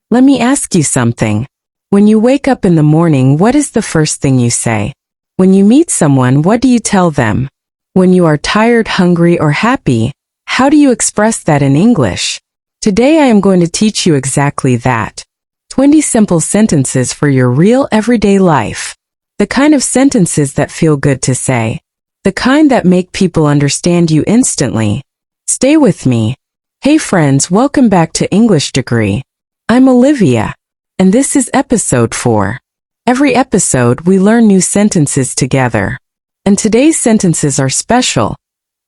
Let me ask you something. When you wake up in the morning, what is the first thing you say? When you meet someone, what do you tell them? When you are tired, hungry, or happy, how do you express that in English? Today I am going to teach you exactly that. 20 simple sentences for your real everyday life. The kind of sentences that feel good to say. The kind that make people understand you instantly. Stay with me. Hey friends, welcome back to English Degree. I'm Olivia, and this is episode 4. Every episode we learn new sentences together. And today's sentences are special,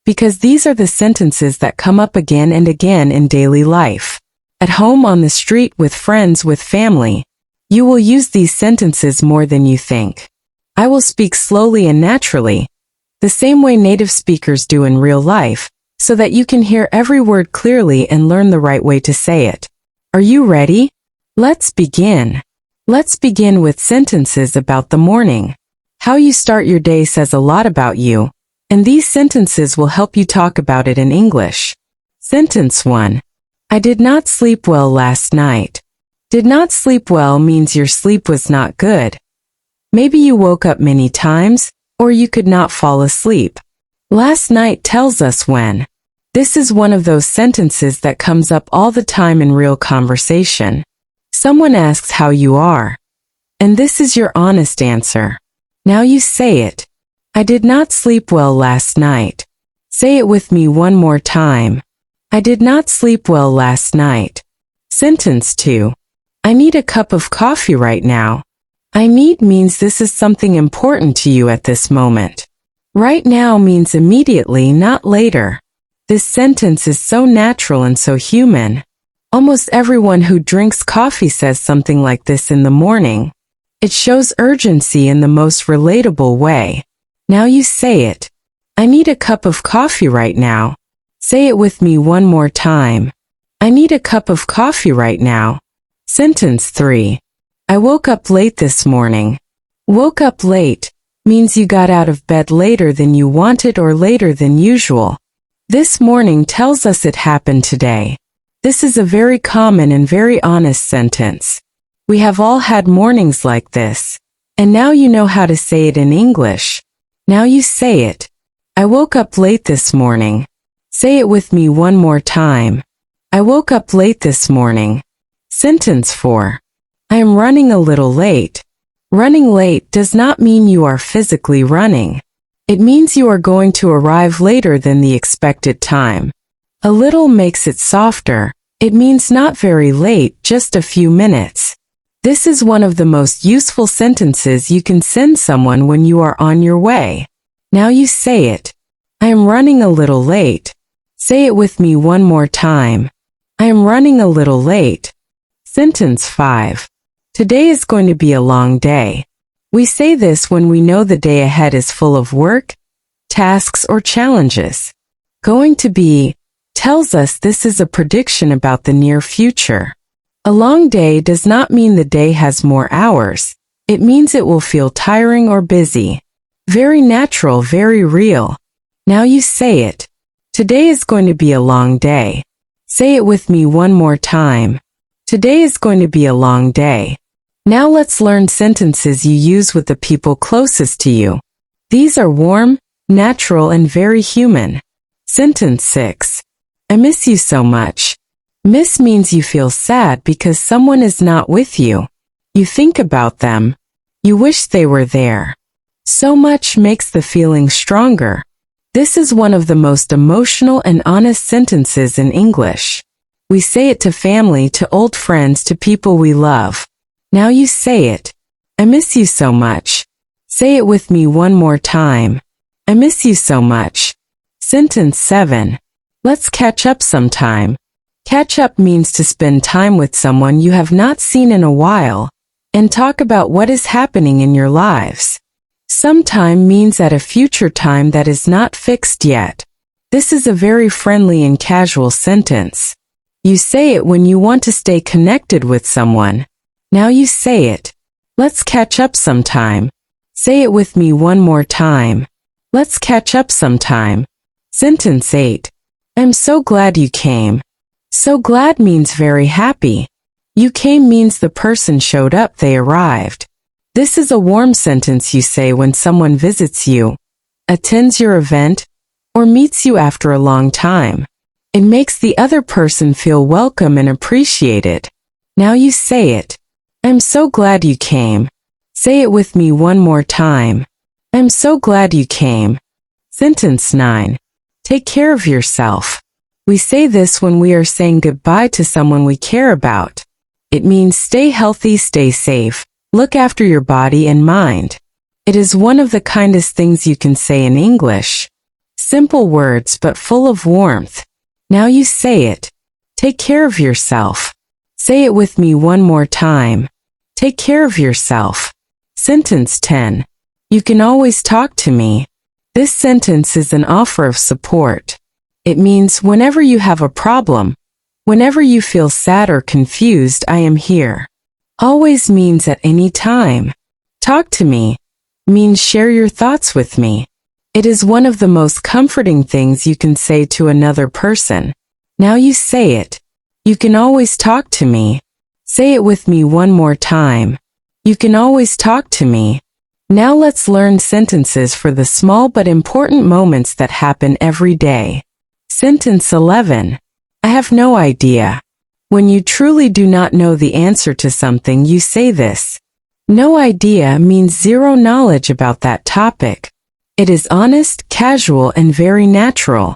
because these are the sentences that come up again and again in daily life. At home, on the street, with friends, with family. You will use these sentences more than you think. I will speak slowly and naturally, the same way native speakers do in real life, so that you can hear every word clearly and learn the right way to say it. Are you ready? Let's begin. Let's begin with sentences about the morning. How you start your day says a lot about you, and these sentences will help you talk about it in English. Sentence 1. I did not sleep well last night. Did not sleep well means your sleep was not good. Maybe you woke up many times, or you could not fall asleep. Last night tells us when. This is one of those sentences that comes up all the time in real conversation. Someone asks how you are, and this is your honest answer. Now you say it. I did not sleep well last night. Say it with me one more time. I did not sleep well last night. Sentence 2. I need a cup of coffee right now. I need means this is something important to you at this moment. Right now means immediately, not later. This sentence is so natural and so human. Almost everyone who drinks coffee says something like this in the morning. It shows urgency in the most relatable way. Now you say it. I need a cup of coffee right now. Say it with me one more time. I need a cup of coffee right now. Sentence 3. I woke up late this morning. Woke up late means you got out of bed later than you wanted or later than usual. This morning tells us it happened today. This is a very common and very honest sentence. We have all had mornings like this, and now you know how to say it in English. Now you say it. I woke up late this morning. Say it with me one more time. I woke up late this morning. Sentence 4. I am running a little late. Running late does not mean you are physically running. It means you are going to arrive later than the expected time. A little makes it softer. It means not very late, just a few minutes. This is one of the most useful sentences you can send someone when you are on your way. Now you say it. I am running a little late. Say it with me one more time. I am running a little late. Sentence 5. Today is going to be a long day. We say this when we know the day ahead is full of work, tasks, or challenges. Going to be tells us this is a prediction about the near future. A long day does not mean the day has more hours. It means it will feel tiring or busy. Very natural, very real. Now you say it. Today is going to be a long day. Say it with me one more time. Today is going to be a long day. Now let's learn sentences you use with the people closest to you. These are warm, natural, and very human. Sentence 6. I miss you so much. Miss means you feel sad because someone is not with you. You think about them. You wish they were there. So much makes the feeling stronger. This is one of the most emotional and honest sentences in English. We say it to family, to old friends, to people we love. Now you say it. I miss you so much. Say it with me one more time. I miss you so much. Sentence 7. Let's catch up sometime. Catch up means to spend time with someone you have not seen in a while and talk about what is happening in your lives. Sometime means at a future time that is not fixed yet. This is a very friendly and casual sentence. You say it when you want to stay connected with someone. Now you say it. Let's catch up sometime. Say it with me one more time. Let's catch up sometime. Sentence 8. I'm so glad you came. So glad means very happy. You came means the person showed up, they arrived. This is a warm sentence you say when someone visits you, attends your event, or meets you after a long time. It makes the other person feel welcome and appreciated. Now you say it. I'm so glad you came. Say it with me one more time. I'm so glad you came. Sentence 9. Take care of yourself. We say this when we are saying goodbye to someone we care about. It means stay healthy, stay safe, look after your body and mind. It is one of the kindest things you can say in English. Simple words but full of warmth. Now you say it. Take care of yourself. Say it with me one more time. Take care of yourself. Sentence 10. You can always talk to me. This sentence is an offer of support. It means whenever you have a problem, whenever you feel sad or confused, I am here. Always means at any time. Talk to me means share your thoughts with me. It is one of the most comforting things you can say to another person. Now you say it. You can always talk to me. Say it with me one more time. You can always talk to me. Now let's learn sentences for the small but important moments that happen every day. Sentence 11. I have no idea. When you truly do not know the answer to something, you say this. No idea means zero knowledge about that topic. It is honest, casual, and very natural.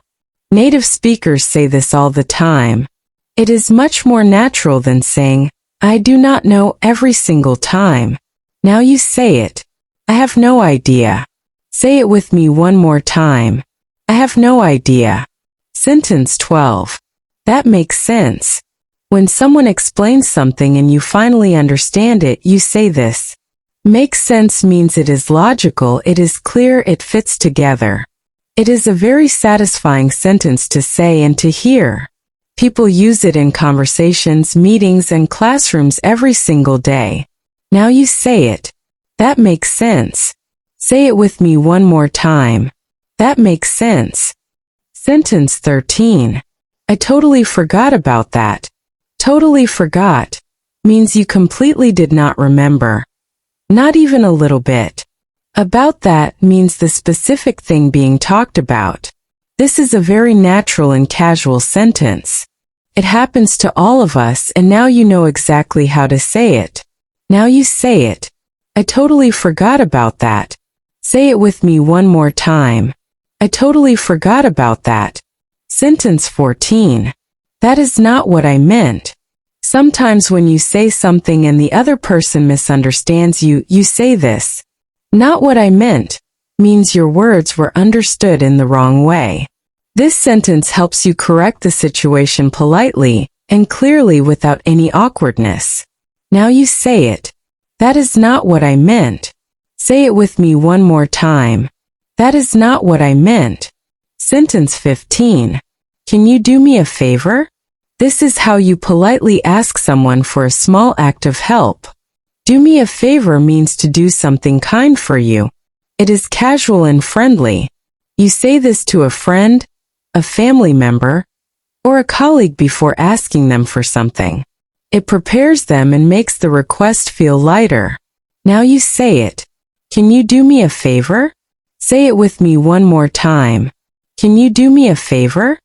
Native speakers say this all the time. It is much more natural than saying, I do not know every single time. Now you say it. I have no idea. Say it with me one more time. I have no idea. Sentence 12. That makes sense. When someone explains something and you finally understand it, you say this. Makes sense means it is logical, it is clear, it fits together. It is a very satisfying sentence to say and to hear. People use it in conversations, meetings, and classrooms every single day. Now you say it. That makes sense. Say it with me one more time. That makes sense. Sentence 13. I totally forgot about that. Totally forgot means you completely did not remember. Not even a little bit. About that means the specific thing being talked about. This is a very natural and casual sentence. It happens to all of us, and now you know exactly how to say it. Now you say it. I totally forgot about that. Say it with me one more time. I totally forgot about that. Sentence 14. That is not what I meant. Sometimes when you say something and the other person misunderstands you, you say this. Not what I meant means your words were understood in the wrong way. This sentence helps you correct the situation politely and clearly without any awkwardness. Now you say it. That is not what I meant. Say it with me one more time. That is not what I meant. Sentence 15. Can you do me a favor? This is how you politely ask someone for a small act of help. Do me a favor means to do something kind for you. It is casual and friendly. You say this to a friend, a family member, or a colleague before asking them for something. It prepares them and makes the request feel lighter. Now you say it. Can you do me a favor? Say it with me one more time. Can you do me a favor?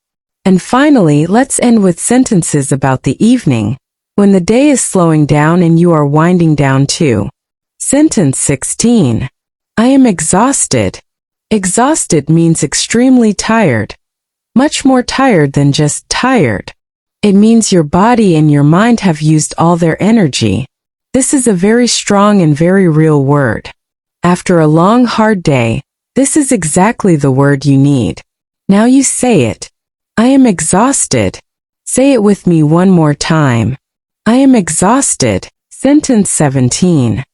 And finally, let's end with sentences about the evening, when the day is slowing down and you are winding down too. Sentence 16. I am exhausted. Exhausted means extremely tired. Much more tired than just tired. It means your body and your mind have used all their energy. This is a very strong and very real word. After a long, hard day, this is exactly the word you need. Now you say it. I am exhausted. Say it with me one more time. I am exhausted. Sentence 17.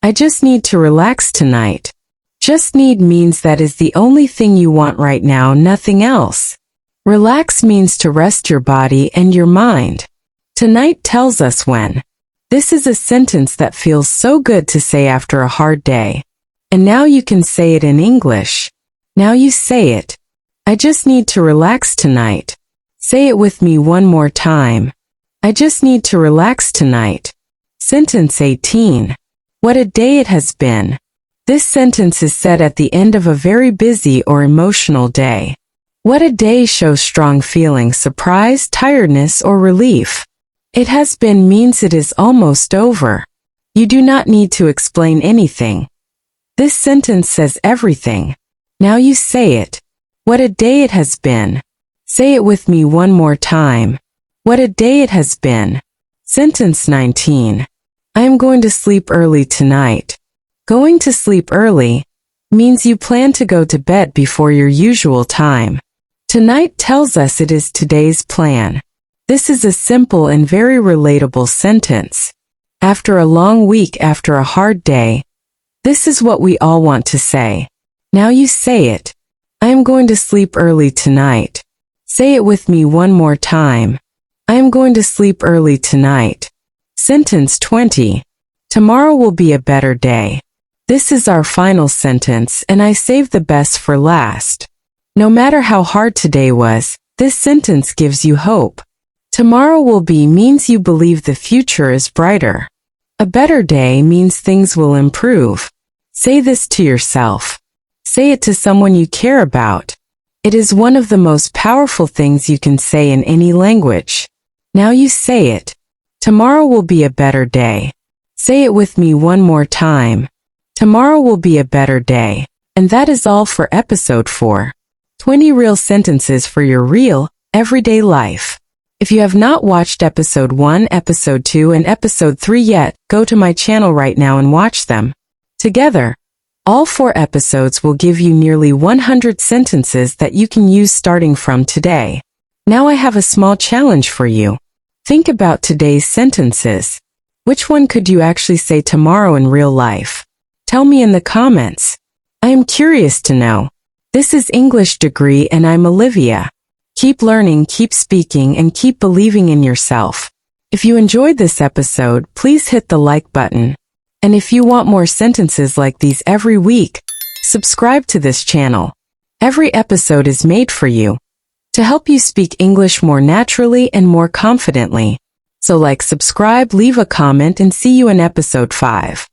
I just need to relax tonight. Just need means that is the only thing you want right now, nothing else. Relax means to rest your body and your mind. Tonight tells us when. This is a sentence that feels so good to say after a hard day. And now you can say it in English. Now you say it. I just need to relax tonight. Say it with me one more time. I just need to relax tonight. Sentence 18. What a day it has been. This sentence is said at the end of a very busy or emotional day. What a day shows strong feeling, surprise, tiredness, or relief. It has been means it is almost over. You do not need to explain anything. This sentence says everything. Now you say it. What a day it has been. Say it with me one more time. What a day it has been. Sentence 19. I am going to sleep early tonight. Going to sleep early means you plan to go to bed before your usual time. Tonight tells us it is today's plan. This is a simple and very relatable sentence. After a long week, after a hard day, this is what we all want to say. Now you say it. I am going to sleep early tonight. Say it with me one more time. I am going to sleep early tonight. Sentence 20. Tomorrow will be a better day. This is our final sentence, and I saved the best for last. No matter how hard today was, this sentence gives you hope. Tomorrow will be means you believe the future is brighter. A better day means things will improve. Say this to yourself. Say it to someone you care about. It is one of the most powerful things you can say in any language. Now you say it. Tomorrow will be a better day. Say it with me one more time. Tomorrow will be a better day. And that is all for episode 4. 20 real sentences for your real, everyday life. If you have not watched episode 1, episode 2, and episode 3 yet, go to my channel right now and watch them. Together, all 4 episodes will give you nearly 100 sentences that you can use starting from today. Now I have a small challenge for you. Think about today's sentences. Which one could you actually say tomorrow in real life? Tell me in the comments. I am curious to know. This is English Degree and I'm Olivia. Keep learning, keep speaking, and keep believing in yourself. If you enjoyed this episode, please hit the like button. And if you want more sentences like these every week, subscribe to this channel. Every episode is made for you to help you speak English more naturally and more confidently. So like, subscribe, leave a comment, and see you in episode 5.